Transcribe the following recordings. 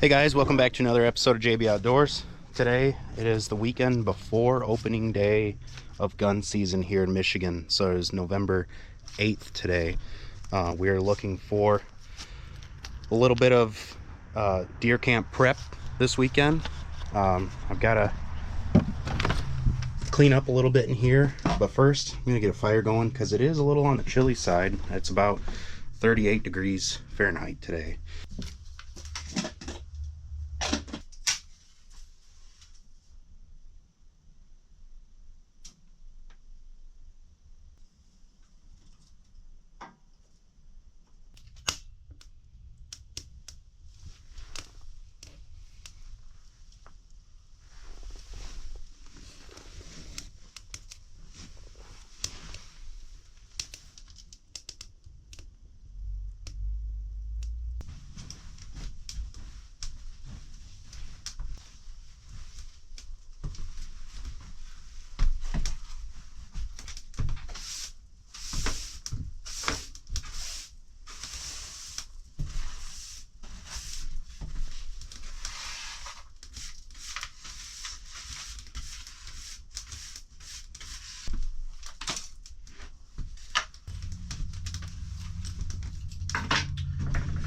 Hey guys, welcome back to another episode of JB Outdoors. Today it is the weekend before opening day of gun season here in Michigan. So it is November 8th today. We are looking for a little bit of deer camp prep this weekend. I've got to clean up a little bit in here, but first I'm going to get a fire going because it is a little on the chilly side. It's about 38 degrees Fahrenheit today.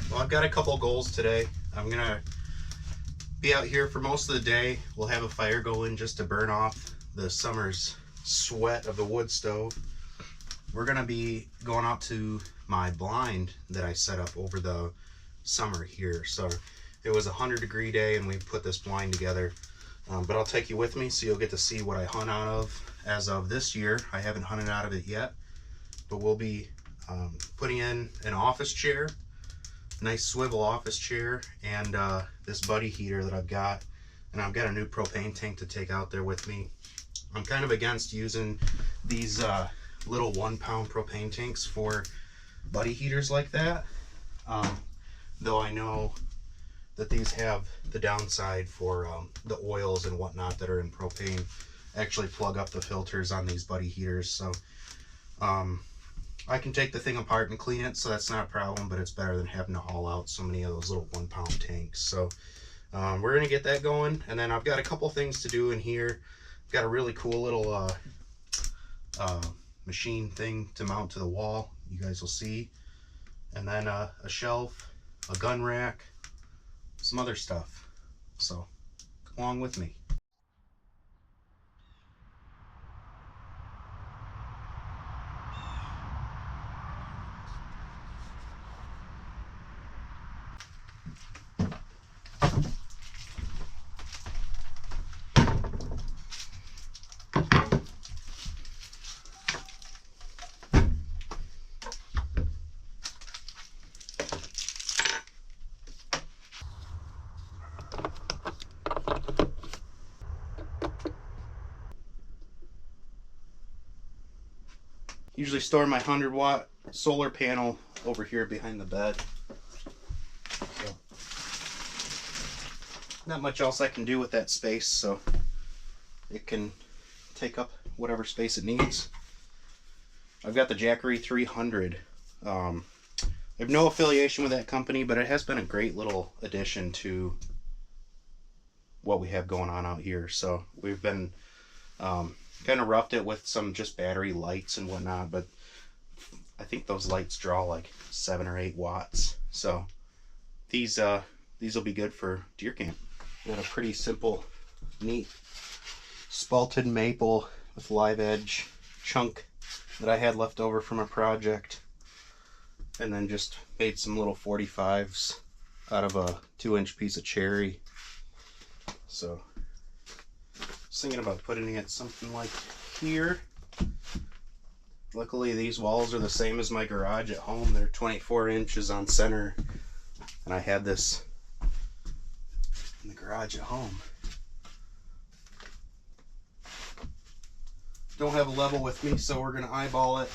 Well, I've got a couple goals today. I'm gonna be out here for most of the day. We'll have a fire going just to burn off the summer's sweat of the wood stove. We're gonna be going out to my blind that I set up over the summer here. So it was a 100-degree day and we put this blind together. But I'll take you with me so you'll get to see what I hunt out of as of this year. I haven't hunted out of it yet, but we'll be putting in an office chair, nice swivel office chair, and this buddy heater that I've got. And I've got a new propane tank to take out there with me. I'm kind of against using these little 1-pound propane tanks for buddy heaters like that, though I know that these have the downside for the oils and whatnot that are in propane actually plug up the filters on these buddy heaters. So I can take the thing apart and clean it, so that's not a problem, but it's better than having to haul out so many of those little 1-pound tanks. So we're gonna get that going, and then I've got a couple things to do in here. I've got a really cool little machine thing to mount to the wall, you guys will see, and then a shelf, a gun rack, some other stuff. So come along with me. Usually store my 100-watt solar panel over here behind the bed. So, not much else I can do with that space, so it can take up whatever space it needs. I've got the Jackery 300. I have no affiliation with that company, but it has been a great little addition to what we have going on out here. So we've been kind of roughed it with some just battery lights and whatnot, but I think those lights draw like 7 or 8 watts. So these will be good for deer camp. Got a pretty simple, neat spalted maple with live edge chunk that I had left over from a project, and then just made some little 45s out of a 2-inch piece of cherry. So I was thinking about putting it something like here. Luckily these walls are the same as my garage at home. They're 24 inches on center, and I had this in the garage at home. Don't have a level with me, so we're gonna eyeball it.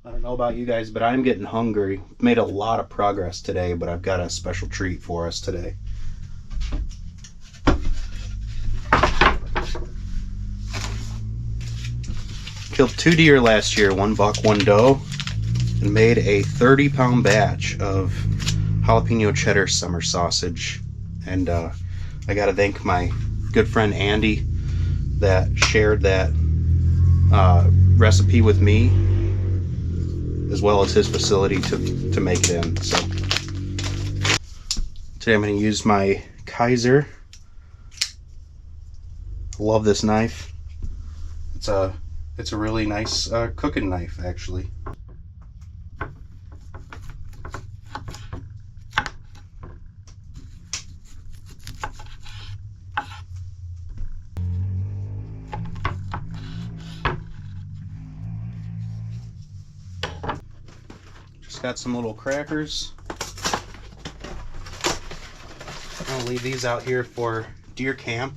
I don't know about you guys, but I'm getting hungry. Made a lot of progress today, but I've got a special treat for us today. Killed 2 deer last year, 1 buck, 1 doe, and made a 30-pound batch of jalapeno cheddar summer sausage. And I gotta thank my good friend Andy that shared that recipe with me, as well as his facility to make it in. So today I'm going to use my Kaiser. Love this knife. It's a really nice cooking knife, actually. Just got some little crackers. I'll leave these out here for deer camp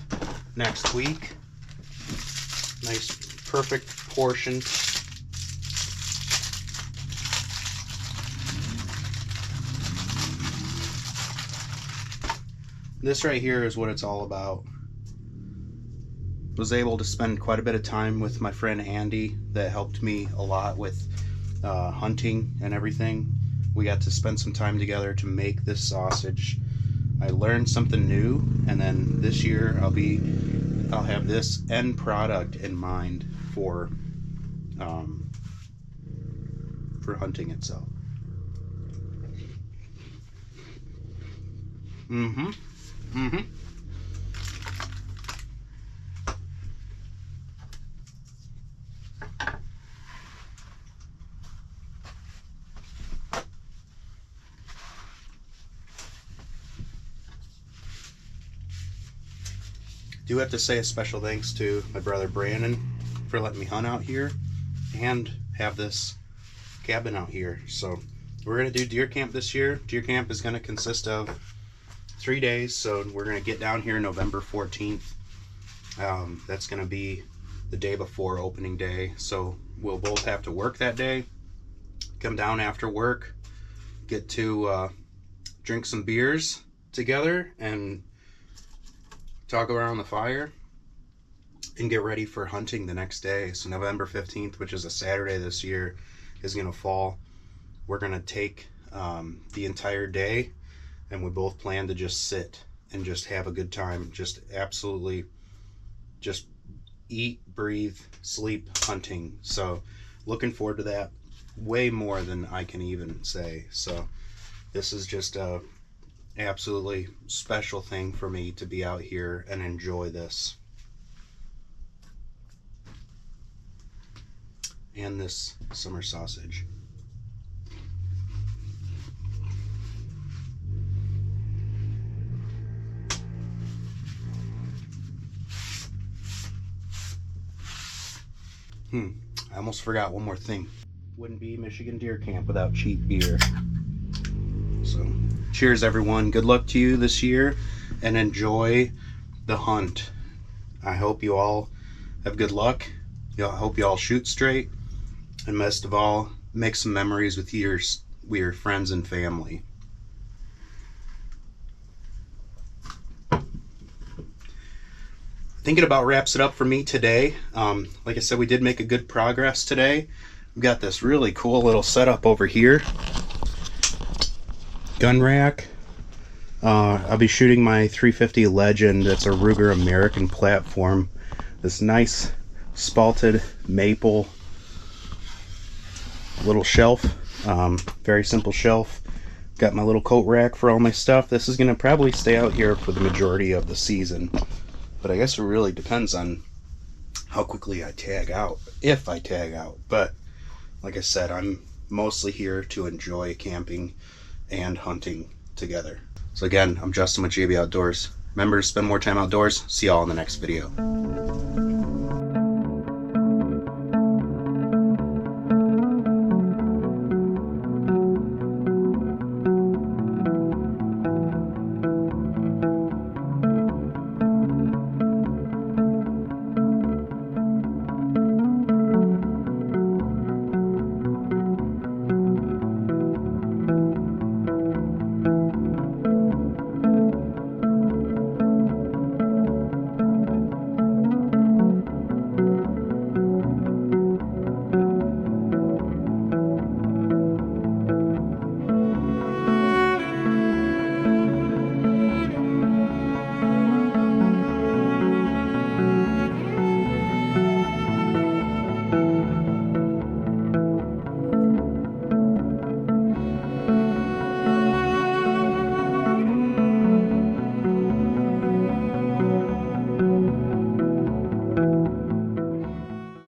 next week. Nice, perfect portion. This right here is what it's all about. Was able to spend quite a bit of time with my friend Andy that helped me a lot with hunting and everything. We got to spend some time together to make this sausage. I learned something new, and then this year I'll have this end product in mind for hunting itself. Do have to say a special thanks to my brother Brandon for letting me hunt out here and have this cabin out here. So we're going to do deer camp this year. Deer camp is going to consist of 3 days, so we're going to get down here November 14th. That's going to be the day before opening day, so we'll both have to work that day. Come down after work, get to drink some beers together and talk around the fire and get ready for hunting the next day. So November 15th, which is a Saturday this year, is going to fall. We're going to take the entire day, and we both plan to just sit and just have a good time. Just absolutely just eat, breathe, sleep, hunting. So looking forward to that way more than I can even say. So this is just a absolutely special thing for me to be out here and enjoy this. And this summer sausage. I almost forgot one more thing. Wouldn't be Michigan Deer Camp without cheap beer. So cheers, everyone. Good luck to you this year, and enjoy the hunt. I hope you all have good luck. I hope you all shoot straight, and best of all, make some memories with your friends and family. I think it about wraps it up for me today. Like I said, we did make a good progress today. We've got this really cool little setup over here. Gun rack. I'll be shooting my 350 Legend. It's a Ruger American platform. This nice spalted maple little shelf. Very simple shelf. Got my little coat rack for all my stuff. This is going to probably stay out here for the majority of the season. But I guess it really depends on how quickly I tag out, if I tag out. But like I said, I'm mostly here to enjoy camping and hunting together. So again, I'm Justin with JB Outdoors. Remember to spend more time outdoors. See y'all in the next video.